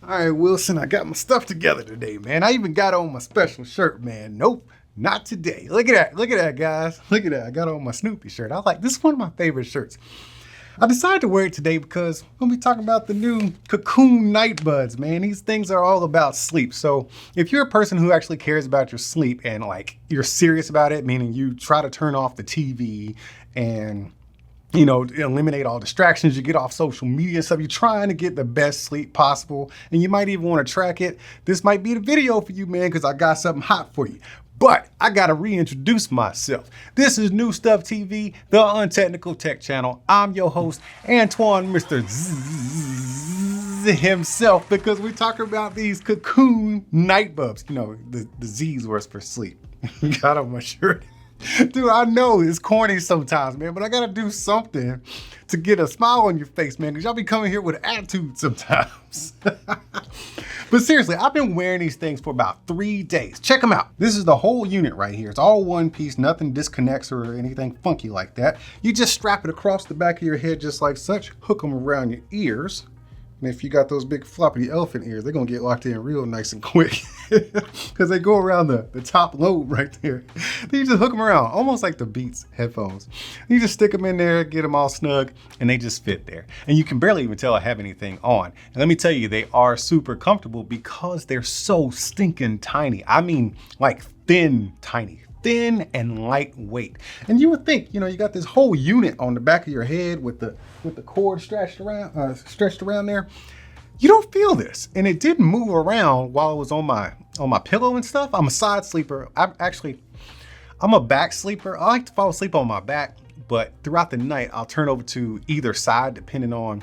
All right, Wilson, I got my stuff together today, man. I even got on my special shirt, man. Nope, not today. Look at that. Look at that, guys. Look at that. I got on my Snoopy shirt. I was like, this is one of my favorite shirts. I decided to wear it today because we're going to be talking about the new Kokoon NightBuds, man. These things are all about sleep. So if you're a person who actually cares about your sleep and like you're serious about it, meaning you try to turn off the TV and eliminate all distractions, you get off social media and stuff, you're trying to get the best sleep possible, and you might even want to track it, this might be the video for you, man, because I got something hot for you. But I got to reintroduce myself. This is New Stuff TV, the Untechnical Tech Channel. I'm your host, Antoine, Mr. Z himself, because we're talking about these Kokoon NightBuds. You know, the Z's was for sleep. Got on my shirt. Dude, I know it's corny sometimes, man, but I gotta do something to get a smile on your face, man, because y'all be coming here with attitude sometimes. But seriously, I've been wearing these things for about 3 days. Check them out. This is the whole unit right here. It's all one piece, nothing disconnects or anything funky like that. You just strap it across the back of your head just like such, hook them around your ears. And if you got those big floppy elephant ears, they're gonna get locked in real nice and quick because they go around the top lobe right there. Then you just hook them around, almost like the Beats headphones. You just stick them in there, get them all snug, and they just fit there. And you can barely even tell I have anything on. And let me tell you, they are super comfortable because they're so stinking tiny. I mean, like thin and lightweight. And you would think, you got this whole unit on the back of your head with the cord stretched around there. You don't feel this. And it didn't move around while it was on my pillow and stuff. I'm a side sleeper. I'm a back sleeper. I like to fall asleep on my back, but throughout the night, I'll turn over to either side depending on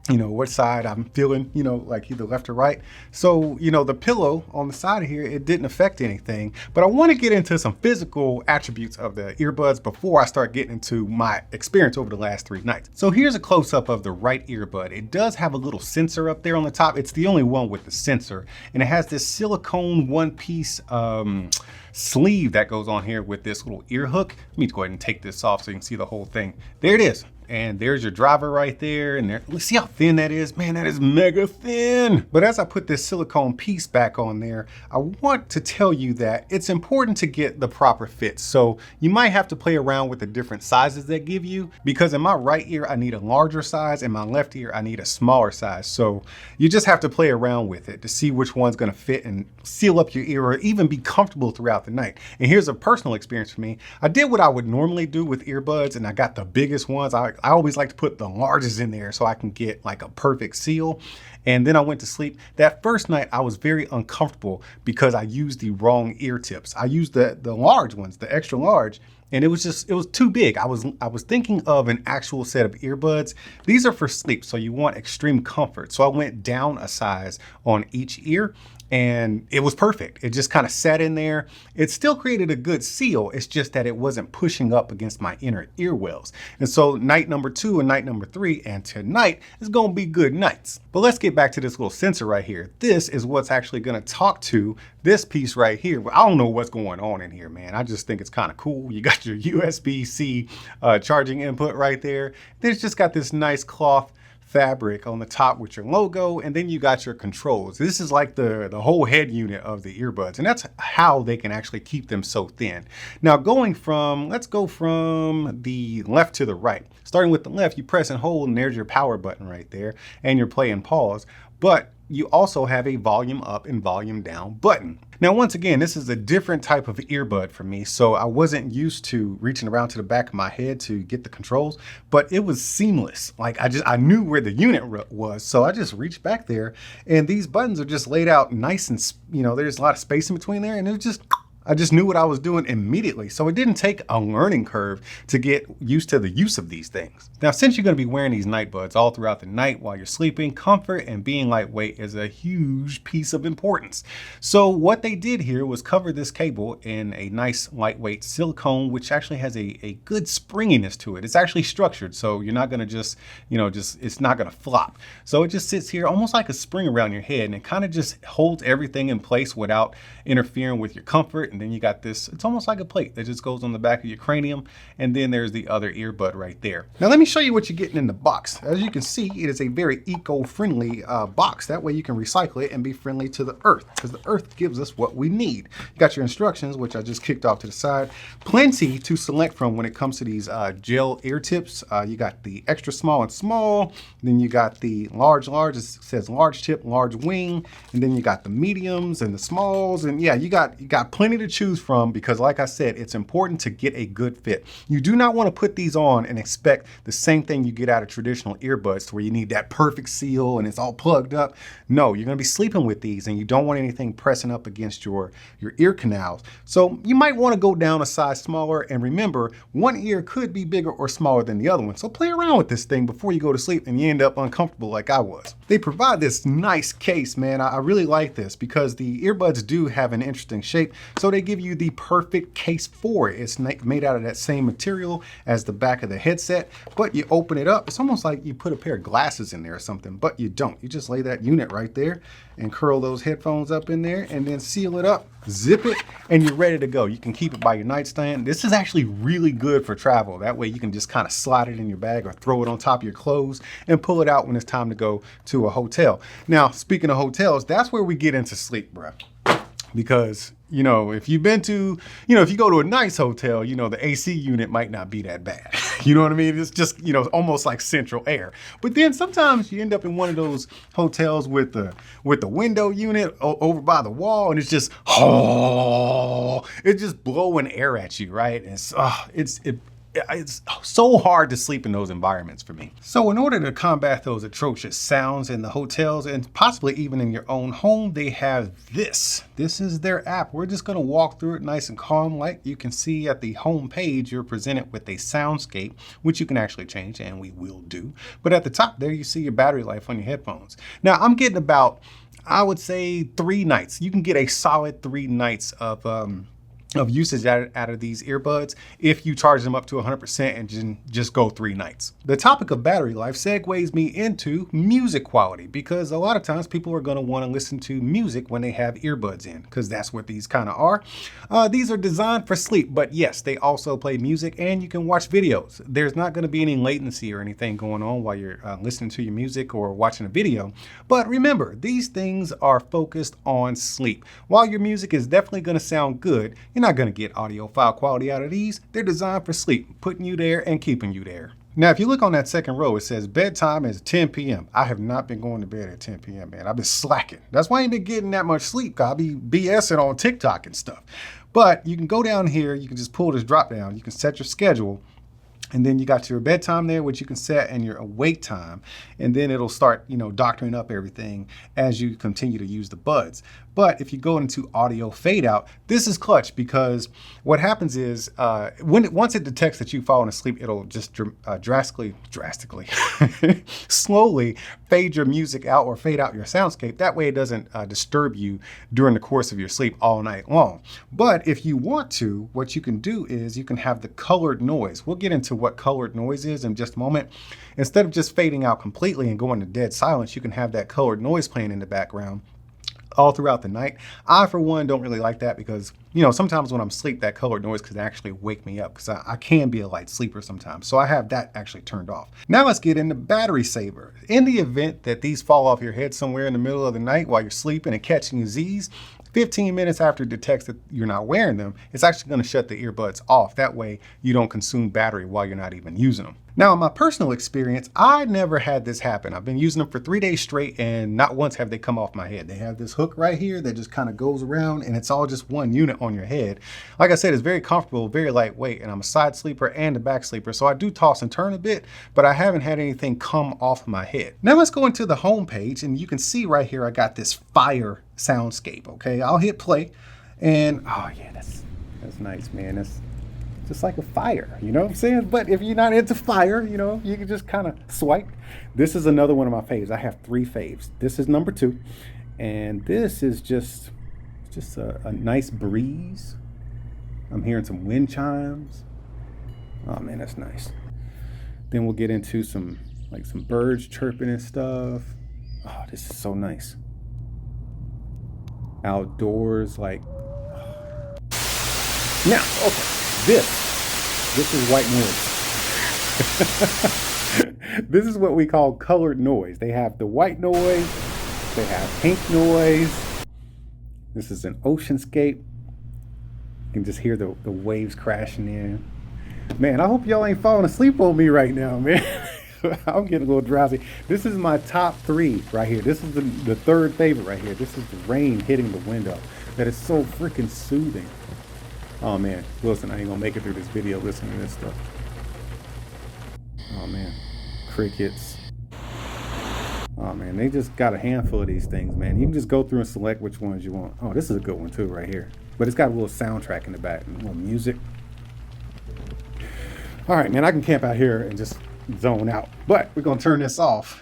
what side I'm feeling, like either left or right. So, the pillow on the side of here, it didn't affect anything, but I want to get into some physical attributes of the earbuds before I start getting into my experience over the last 3 nights. So here's a close up of the right earbud. It does have a little sensor up there on the top. It's the only one with the sensor, and it has this silicone one piece, sleeve that goes on here with this little ear hook. Let me go ahead and take this off so you can see the whole thing. There it is. And there's your driver right there. And there, see how thin that is? Man, that is mega thin. But as I put this silicone piece back on there, I want to tell you that it's important to get the proper fit. So you might have to play around with the different sizes they give you, because in my right ear, I need a larger size, and my left ear, I need a smaller size. So you just have to play around with it to see which one's gonna fit and seal up your ear or even be comfortable throughout the night. And here's a personal experience for me. I did what I would normally do with earbuds, and I got the biggest ones. I always like to put the largest in there so I can get like a perfect seal. And then I went to sleep. That first night I was very uncomfortable because I used the wrong ear tips. I used the large ones, the extra large, and it was too big. I was thinking of an actual set of earbuds. These are for sleep, so you want extreme comfort. So I went down a size on each ear, and it was perfect. It just kind of sat in there. It still created a good seal. It's just that it wasn't pushing up against my inner ear wells. And so night number 2 and night number 3 and tonight is going to be good nights. But let's get back to this little sensor right here. This is what's actually going to talk to this piece right here. I don't know what's going on in here, man. I just think it's kind of cool. You got your USB-C charging input right there. Then it's just got this nice cloth fabric on the top with your logo, and then you got your controls. This is like the whole head unit of the earbuds, and that's how they can actually keep them so thin. Now let's go from the left to the right. Starting with the left, you press and hold, and there's your power button right there, and your play and pause. But you also have a volume up and volume down button. Now, once again, this is a different type of earbud for me, so I wasn't used to reaching around to the back of my head to get the controls, but it was seamless. Like I knew where the unit was, so I just reached back there, and these buttons are just laid out nice and, there's a lot of space in between there, and I just knew what I was doing immediately. So it didn't take a learning curve to get used to the use of these things. Now, since you're gonna be wearing these NightBuds all throughout the night while you're sleeping, comfort and being lightweight is a huge piece of importance. So what they did here was cover this cable in a nice lightweight silicone, which actually has a good springiness to it. It's actually structured, so you're not gonna it's not gonna flop. So it just sits here almost like a spring around your head, and it kind of just holds everything in place without interfering with your comfort And then you got this, it's almost like a plate that just goes on the back of your cranium. And then there's the other earbud right there. Now let me show you what you're getting in the box. As you can see, it is a very eco-friendly box. That way you can recycle it and be friendly to the earth, because the earth gives us what we need. You got your instructions, which I just kicked off to the side. Plenty to select from when it comes to these gel ear tips. You got the extra small and small. Then you got the large, it says large tip, large wing. And then you got the mediums and the smalls. And yeah, you got plenty to choose from, because like I said, it's important to get a good fit. You do not want to put these on and expect the same thing you get out of traditional earbuds, to where you need that perfect seal and it's all plugged up. No, you're going to be sleeping with these, and you don't want anything pressing up against your ear canals. So you might want to go down a size smaller, and remember, one ear could be bigger or smaller than the other one. So play around with this thing before you go to sleep and you end up uncomfortable like I was. They provide this nice case, man. I really like this, because the earbuds do have an interesting shape. So they give you the perfect case for it. It's made out of that same material as the back of the headset, but you open it up. It's almost like you put a pair of glasses in there or something, but you don't. You just lay that unit right there and curl those headphones up in there, and then seal it up, zip it, and you're ready to go. You can keep it by your nightstand. This is actually really good for travel. That way you can just kind of slide it in your bag or throw it on top of your clothes and pull it out when it's time to go to a hotel. Now, speaking of hotels, that's where we get into sleep, bro. Because, you know, if you've been to, you know, if you go to a nice hotel, you know, the AC unit might not be that bad. You know what I mean? It's just, you know, almost like central air. But then sometimes you end up in one of those hotels with the window unit over by the wall, and it's just, it's just blowing air at you, right? And it's so hard to sleep in those environments for me. So in order to combat those atrocious sounds in the hotels, and possibly even in your own home, they have this. This is their app. We're just gonna walk through it nice and calm. Like you can see at the home page, you're presented with a soundscape, which you can actually change, and we will do. But at the top there, you see your battery life on your headphones. Now I'm getting about, I would say 3 nights. You can get a solid 3 nights of usage out of these earbuds if you charge them up to 100% and just go 3 nights. The topic of battery life segues me into music quality, because a lot of times people are going to want to listen to music when they have earbuds in, because that's what these kind of are. These are designed for sleep, but yes, they also play music and you can watch videos. There's not going to be any latency or anything going on while you're listening to your music or watching a video. But remember, these things are focused on sleep. While your music is definitely going to sound good, you're not going to get audio file quality out of these. They're designed for sleep, putting you there and keeping you there. Now, if you look on that second row, it says bedtime is 10 p.m. I have not been going to bed at 10 p.m., man. I've been slacking. That's why I ain't been getting that much sleep. I'll be BSing on TikTok and stuff. But you can go down here. You can just pull this drop down. You can set your schedule. And then you got your bedtime there, which you can set, and your awake time. And then it'll start, you know, doctoring up everything as you continue to use the buds. But if you go into audio fade out, this is clutch, because what happens is once it detects that you've fallen asleep, it'll just drastically, slowly fade your music out or fade out your soundscape. That way it doesn't disturb you during the course of your sleep all night long. But if you want to, what you can do is you can have the colored noise. We'll get into what colored noise is in just a moment. Instead of just fading out completely and going to dead silence, you can have that colored noise playing in the background all throughout the night. I, for one, don't really like that, because, you know, sometimes when I'm asleep, that colored noise could actually wake me up, because I can be a light sleeper sometimes. So I have that actually turned off. Now let's get into battery saver. In the event that these fall off your head somewhere in the middle of the night while you're sleeping and catching a Z's, 15 minutes after it detects that you're not wearing them, it's actually going to shut the earbuds off. That way you don't consume battery while you're not even using them. Now, in my personal experience, I never had this happen. I've been using them for 3 days straight, and not once have they come off my head. They have this hook right here that just kind of goes around, and it's all just one unit on your head. Like I said, it's very comfortable, very lightweight, and I'm a side sleeper and a back sleeper, so I do toss and turn a bit, but I haven't had anything come off my head. Now let's go into the home page, and you can see right here I got this fire soundscape. Okay, I'll hit play, and oh yeah, that's nice, man. That's just like a fire, you know what I'm saying? But if you're not into fire, you know, you can just kind of swipe. This is another one of my faves. I have 3 faves. This is number 2, and this is just a nice breeze. I'm hearing some wind chimes. Oh man, that's nice. Then we'll get into some birds chirping and stuff. Oh, this is so nice. Outdoors, like, Now, okay, this is white noise. This is what we call colored noise. They have the white noise, they have pink noise. This is an oceanscape. You can just hear the waves crashing in. Man, I hope y'all ain't falling asleep on me right now, man. I'm getting a little drowsy. This is my top 3 right here. This is the third favorite right here. This is the rain hitting the window. That is so freaking soothing. Oh man, listen, I ain't gonna make it through this video listening to this stuff. Oh man, crickets. Oh man, they just got a handful of these things, man. You can just go through and select which ones you want. Oh, this is a good one too right here. But it's got a little soundtrack in the back, and a little music. All right, man, I can camp out here and just zone out, but we're gonna turn this off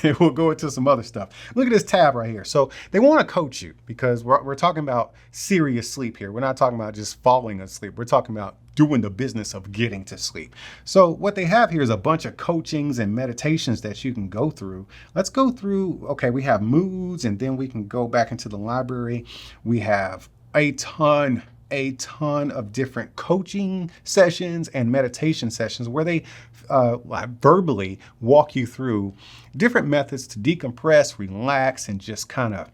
and we'll go into some other stuff. Look at this tab right here. So they want to coach you because we're talking about serious sleep here. We're not talking about just falling asleep. We're talking about doing the business of getting to sleep. So what they have here is a bunch of coachings and meditations that you can go through. Let's go through. Okay, we have moods, and then we can go back into the library. We have a ton of different coaching sessions and meditation sessions where they verbally walk you through different methods to decompress, relax, and just kind of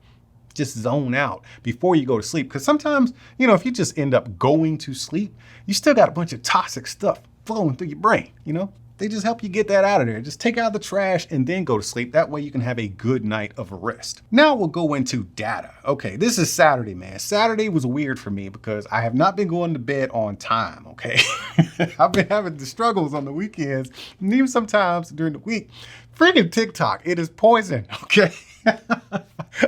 just zone out before you go to sleep. Because sometimes, you know, if you just end up going to sleep, you still got a bunch of toxic stuff flowing through your brain, you know? They just help you get that out of there. Just take out the trash and then go to sleep. That way you can have a good night of rest. Now we'll go into data. Okay, this is Saturday, man. Saturday was weird for me because I have not been going to bed on time, okay? I've been having the struggles on the weekends and even sometimes during the week. Freaking TikTok, it is poison, okay?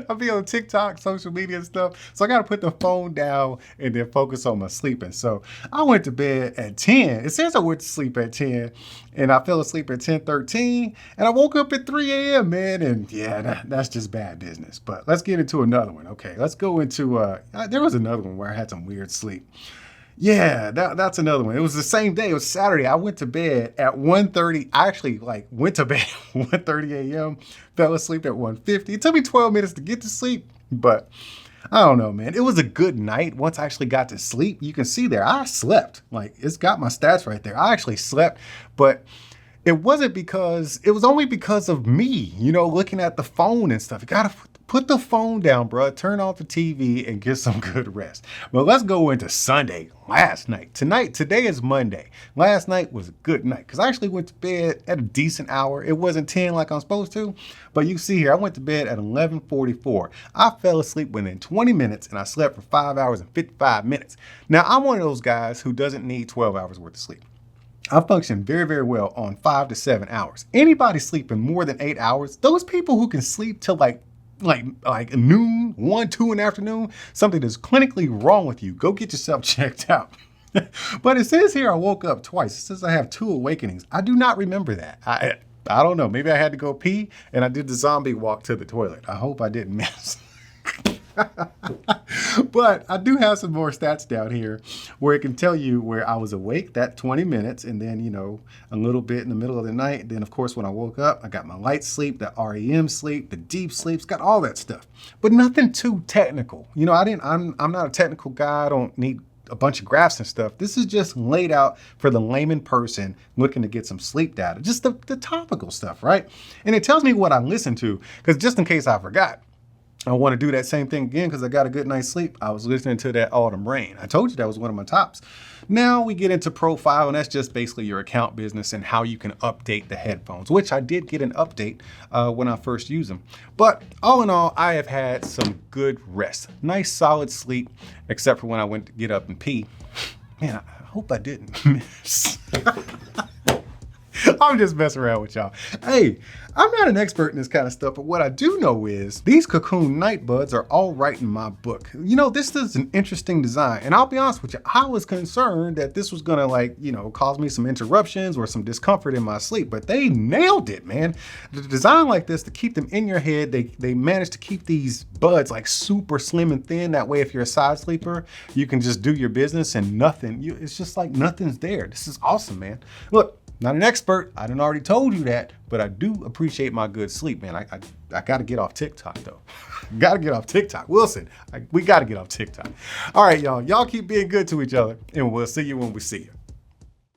I'll be on TikTok, social media and stuff. So I got to put the phone down and then focus on my sleeping. So I went to bed at 10. It says I went to sleep at 10 and I fell asleep at 10:13 and I woke up at 3 a.m., man. And yeah, that's just bad business. But let's get into another one. Okay, let's go into, there was another one where I had some weird sleep. Yeah, that's another one. It was the same day. It was Saturday. I went to bed at 1:30. I actually went to bed at 1:30 a.m. Fell asleep at 1:50. It took me 12 minutes to get to sleep, but I don't know, man. It was a good night. Once I actually got to sleep, you can see there, I slept. It's got my stats right there. I actually slept, but it was only because of me, you know, looking at the phone and stuff. You gotta put the phone down, bro. Turn off the TV and get some good rest. But let's go into Sunday, last night. Today is Monday. Last night was a good night because I actually went to bed at a decent hour. It wasn't 10 like I'm supposed to, but you see here, I went to bed at 11:44. I fell asleep within 20 minutes and I slept for 5 hours and 55 minutes. Now, I'm one of those guys who doesn't need 12 hours worth of sleep. I function very, very well on 5 to 7 hours. Anybody sleeping more than 8 hours, those people who can sleep till like noon, 1, 2 in the afternoon, something is clinically wrong with you. Go get yourself checked out. But it says here I woke up twice. It says I have 2 awakenings. I do not remember that. I don't know. Maybe I had to go pee and I did the zombie walk to the toilet. I hope I didn't miss. But I do have some more stats down here where it can tell you where I was awake that 20 minutes and then, you know, a little bit in the middle of the night. Then, of course, when I woke up, I got my light sleep, the REM sleep, the deep sleeps, got all that stuff, but nothing too technical. You know, I'm not a technical guy. I don't need a bunch of graphs and stuff. This is just laid out for the layman person looking to get some sleep data, just the topical stuff, right? And it tells me what I listened to, because just in case I forgot, I want to do that same thing again because I got a good night's sleep. I was listening to that Autumn Rain. I told you that was one of my tops. Now we get into profile, and that's just basically your account business and how you can update the headphones, which I did get an update when I first used them. But all in all, I have had some good rest. Nice solid sleep, except for when I went to get up and pee. Man, I hope I didn't miss. I'm just messing around with y'all. Hey, I'm not an expert in this kind of stuff, but what I do know is these Kokoon NightBuds are all right in my book. You know, this is an interesting design, and I'll be honest with you, I was concerned that this was gonna cause me some interruptions or some discomfort in my sleep, but they nailed it, man. The design like this to keep them in your head, they managed to keep these buds like super slim and thin. That way, if you're a side sleeper, you can just do your business and it's just like nothing's there. This is awesome, man. Look, Not an expert, I done already told you that, but I do appreciate my good sleep, man. I gotta get off TikTok though. Gotta get off TikTok. Wilson, we gotta get off TikTok. All right, y'all. Y'all keep being good to each other, and we'll see you when we see you.